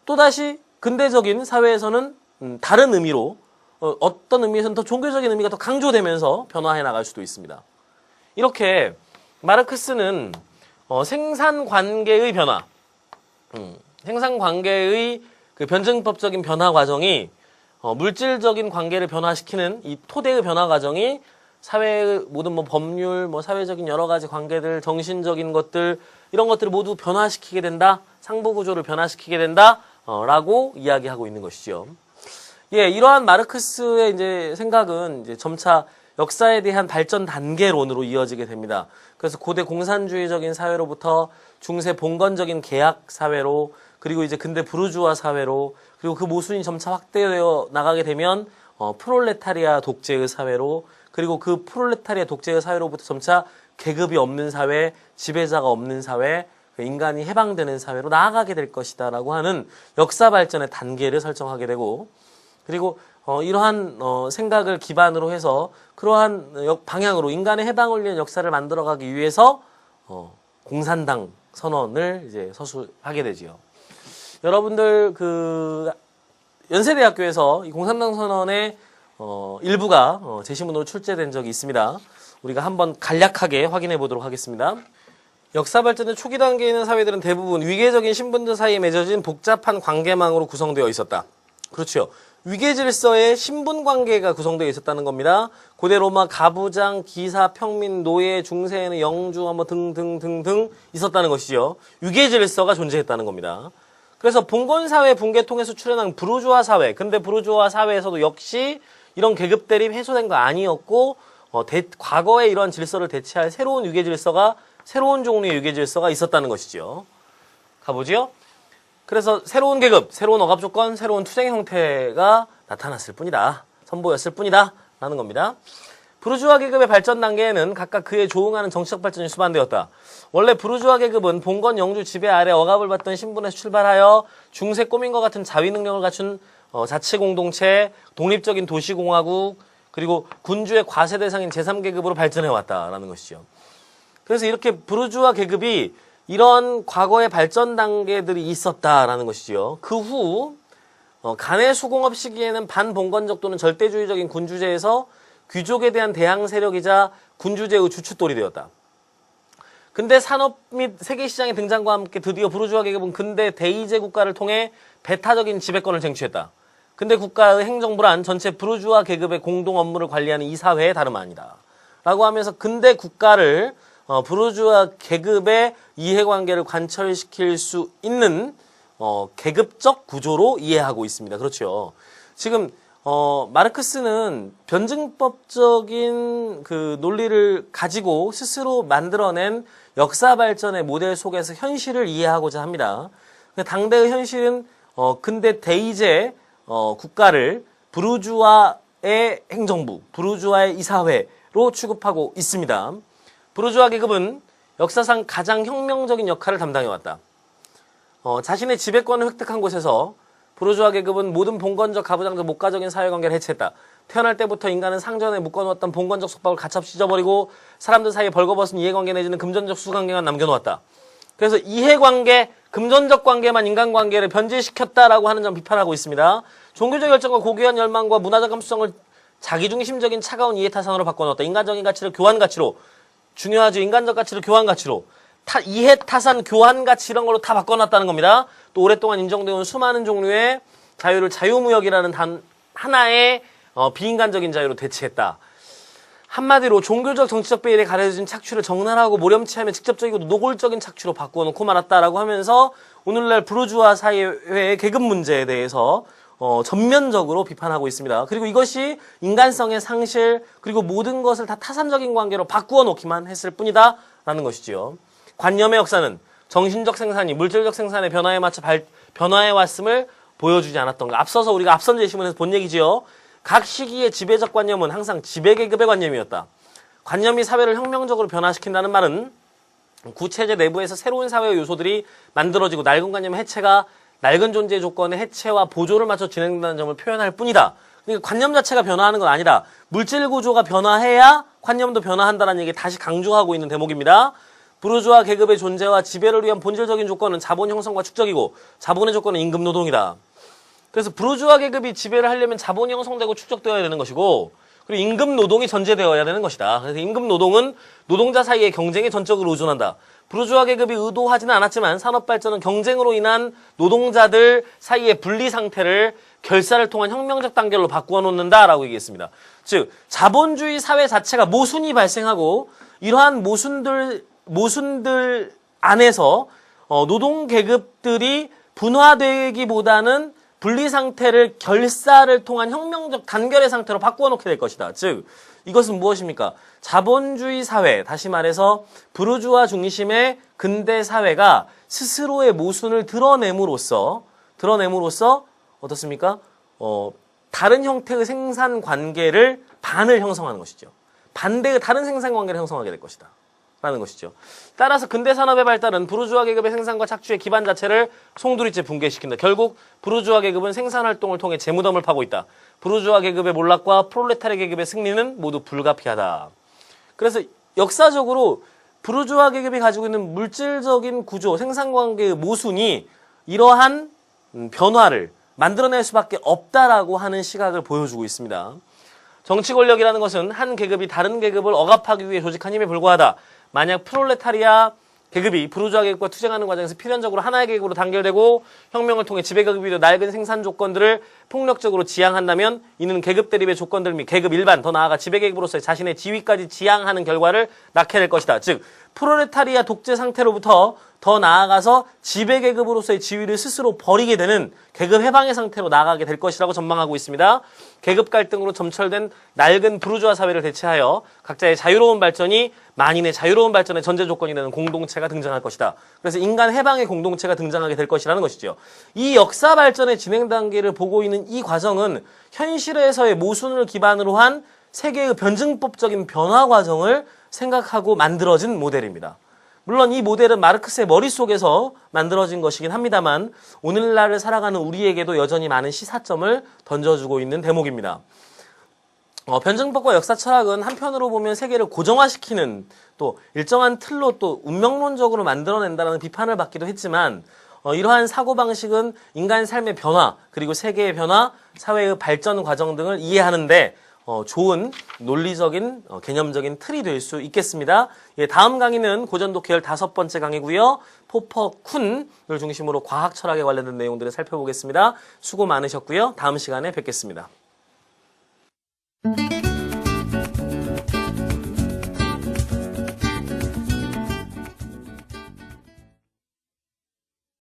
또다시 근대적인 사회에서는 다른 의미로 어떤 의미에서는 더 종교적인 의미가 더 강조되면서 변화해 나갈 수도 있습니다. 이렇게 마르크스는 생산관계의 변화, 생산관계의 그 변증법적인 변화 과정이 물질적인 관계를 변화시키는 이 토대의 변화 과정이 사회의 모든 법률, 사회적인 여러 가지 관계들, 정신적인 것들, 이런 것들을 모두 변화시키게 된다, 상부 구조를 변화시키게 된다, 라고 이야기하고 있는 것이죠. 예, 이러한 마르크스의 이제 생각은 이제 점차 역사에 대한 발전 단계론으로 이어지게 됩니다. 그래서 고대 공산주의적인 사회로부터 중세 봉건적인 계약 사회로, 그리고 이제 근대 부르주아 사회로, 그리고 그 모순이 점차 확대되어 나가게 되면 프롤레타리아 독재의 사회로, 그리고 그 프롤레타리아 독재의 사회로부터 점차 계급이 없는 사회, 지배자가 없는 사회, 인간이 해방되는 사회로 나아가게 될 것이다 라고 하는 역사 발전의 단계를 설정하게 되고, 그리고 이러한 생각을 기반으로 해서 그러한 방향으로 인간의 해방을 위한 역사를 만들어가기 위해서 공산당 선언을 이제 서술하게 되지요. 여러분들 그 연세대학교에서 이 공산당 선언의 일부가 제시문으로 출제된 적이 있습니다. 우리가 한번 간략하게 확인해 보도록 하겠습니다. 역사 발전의 초기 단계에 있는 사회들은 대부분 위계적인 신분들 사이에 맺어진 복잡한 관계망으로 구성되어 있었다. 그렇죠. 위계 질서의 신분 관계가 구성되어 있었다는 겁니다. 고대 로마 가부장, 기사, 평민, 노예, 중세에는 영주 등등등등 있었다는 것이죠. 위계 질서가 존재했다는 겁니다. 그래서 봉건사회 붕괴 통해서 출현한 부르주아 사회, 근데 부르주아 사회에서도 역시 이런 계급 대립 해소된 거 아니었고 과거에 이런 질서를 대체할 새로운 위계 질서가, 새로운 종류의 위계 질서가 있었다는 것이죠. 가보지요. 그래서 새로운 계급, 새로운 억압 조건, 새로운 투쟁 형태가 나타났을 뿐이다. 선보였을 뿐이다. 라는 겁니다. 부르주아 계급의 발전 단계에는 각각 그에 조응하는 정치적 발전이 수반되었다. 원래 부르주아 계급은 봉건 영주 지배 아래 억압을 받던 신분에서 출발하여 중세 꼬민과 같은 자위 능력을 갖춘 자치 공동체, 독립적인 도시공화국, 그리고 군주의 과세 대상인 제3계급으로 발전해왔다라는 것이죠. 그래서 이렇게 부르주아 계급이 이런 과거의 발전 단계들이 있었다라는 것이지요. 그 후 간의 수공업 시기에는 반봉건적 또는 절대주의적인 군주제에서 귀족에 대한 대항 세력이자 군주제의 주춧돌이 되었다. 근대 산업 및 세계시장의 등장과 함께 드디어 부르주아 계급은 근대 대의제 국가를 통해 배타적인 지배권을 쟁취했다. 근대 국가의 행정부란 전체 부르주아 계급의 공동 업무를 관리하는 이 사회의 다름 아니다. 라고 하면서 근대 국가를 부르주아 계급의 이해관계를 관철시킬 수 있는 계급적 구조로 이해하고 있습니다. 그렇죠. 지금 마르크스는 변증법적인 그 논리를 가지고 스스로 만들어낸 역사 발전의 모델 속에서 현실을 이해하고자 합니다. 당대의 현실은 근대 대의제 국가를 부르주아의 행정부, 부르주아의 이사회로 취급하고 있습니다. 부르주아 계급은 역사상 가장 혁명적인 역할을 담당해왔다. 자신의 지배권을 획득한 곳에서 부르주아 계급은 모든 봉건적 가부장적 목가적인 사회관계를 해체했다. 태어날 때부터 인간은 상전에 묶어놓았던 봉건적 속박을 가차없이 찢어버리고 사람들 사이에 벌거벗은 이해관계 내지는 금전적 수관계만 남겨놓았다. 그래서 이해관계, 금전적 관계만 인간관계를 변질시켰다라고 하는 점 비판하고 있습니다. 종교적 열정과 고귀한 열망과 문화적 감수성을 자기중심적인 차가운 이해타산으로 바꿔놓았다. 인간적인 가치를 교환가치로, 중요하죠. 인간적 가치를 교환가치로, 이해타산, 교환가치 이런 걸로 다 바꿔놨다는 겁니다. 또 오랫동안 인정되어 온 수많은 종류의 자유를 자유무역이라는 하나의 비인간적인 자유로 대체했다. 한마디로 종교적 정치적 배일에 가려진 착취를 적나라하고 모렴치하며 직접적이고 노골적인 착취로 바꾸어놓고 말았다라고 하면서 오늘날 부르주아 사회의 계급 문제에 대해서 전면적으로 비판하고 있습니다. 그리고 이것이 인간성의 상실, 그리고 모든 것을 다 타산적인 관계로 바꾸어 놓기만 했을 뿐이다 라는 것이지요. 관념의 역사는 정신적 생산이 물질적 생산의 변화에 맞춰 변화해 왔음을 보여주지 않았던 것. 앞서서 우리가 앞선 제시문에서 본 얘기지요. 각 시기의 지배적 관념은 항상 지배계급의 관념이었다. 관념이 사회를 혁명적으로 변화시킨다는 말은 구체제 내부에서 새로운 사회의 요소들이 만들어지고 낡은 관념의 해체가 낡은 존재의 조건의 해체와 보조를 맞춰 진행된다는 점을 표현할 뿐이다. 그러니까 관념 자체가 변화하는 건 아니라 물질 구조가 변화해야 관념도 변화한다는 얘기 다시 강조하고 있는 대목입니다. 부르주아 계급의 존재와 지배를 위한 본질적인 조건은 자본 형성과 축적이고 자본의 조건은 임금 노동이다. 그래서 부르주아 계급이 지배를 하려면 자본이 형성되고 축적되어야 되는 것이고 그리고 임금 노동이 전제되어야 되는 것이다. 그래서 임금 노동은 노동자 사이의 경쟁에 전적으로 의존한다. 부르주아 계급이 의도하지는 않았지만 산업 발전은 경쟁으로 인한 노동자들 사이의 분리 상태를 결사를 통한 혁명적 단계로 바꾸어 놓는다라고 얘기했습니다. 즉 자본주의 사회 자체가 모순이 발생하고 이러한 모순들 안에서 노동 계급들이 분화되기보다는 분리 상태를 결사를 통한 혁명적 단결의 상태로 바꾸어 놓게 될 것이다. 즉 이것은 무엇입니까? 자본주의 사회, 다시 말해서 부르주아 중심의 근대 사회가 스스로의 모순을 드러냄으로써 어떻습니까? 다른 형태의 생산 관계를 반을 형성하는 것이죠. 반대의 다른 생산 관계를 형성하게 될 것이다. 라는 것이죠. 따라서 근대 산업의 발달은 부르주아 계급의 생산과 착취의 기반 자체를 송두리째 붕괴시킨다. 결국 부르주아 계급은 생산 활동을 통해 재무덤을 파고 있다. 부르주아 계급의 몰락과 프롤레타리 계급의 승리는 모두 불가피하다. 그래서 역사적으로 부르주아 계급이 가지고 있는 물질적인 구조, 생산관계의 모순이 이러한 변화를 만들어낼 수밖에 없다라고 하는 시각을 보여주고 있습니다. 정치 권력이라는 것은 한 계급이 다른 계급을 억압하기 위해 조직한 힘에 불과하다. 만약 프롤레타리아 계급이 부르주아 계급과 투쟁하는 과정에서 필연적으로 하나의 계급으로 단결되고 혁명을 통해 지배계급이 더 낡은 생산 조건들을 폭력적으로 지향한다면 이는 계급 대립의 조건들 및 계급 일반 더 나아가 지배계급으로서의 자신의 지위까지 지향하는 결과를 낳게 될 것이다. 즉 프롤레타리아 독재 상태로부터 더 나아가서 지배계급으로서의 지위를 스스로 버리게 되는 계급 해방의 상태로 나아가게 될 것이라고 전망하고 있습니다. 계급 갈등으로 점철된 낡은 부르주아 사회를 대체하여 각자의 자유로운 발전이 만인의 자유로운 발전의 전제 조건이 되는 공동체가 등장할 것이다. 그래서 인간 해방의 공동체가 등장하게 될 것이라는 것이죠. 이 역사 발전의 진행 단계를 보고 있는 이 과정은 현실에서의 모순을 기반으로 한 세계의 변증법적인 변화 과정을 생각하고 만들어진 모델입니다. 물론 이 모델은 마르크스의 머릿속에서 만들어진 것이긴 합니다만 오늘날을 살아가는 우리에게도 여전히 많은 시사점을 던져주고 있는 대목입니다. 변증법과 역사 철학은 한편으로 보면 세계를 고정화시키는 또 일정한 틀로 또 운명론적으로 만들어낸다는 비판을 받기도 했지만 이러한 사고방식은 인간의 삶의 변화 그리고 세계의 변화, 사회의 발전 과정 등을 이해하는데 좋은 논리적인 개념적인 틀이 될 수 있겠습니다. 예, 다음 강의는 고전독 계열 5번째 강의고요. 포퍼 쿤을 중심으로 과학 철학에 관련된 내용들을 살펴보겠습니다. 수고 많으셨고요. 다음 시간에 뵙겠습니다.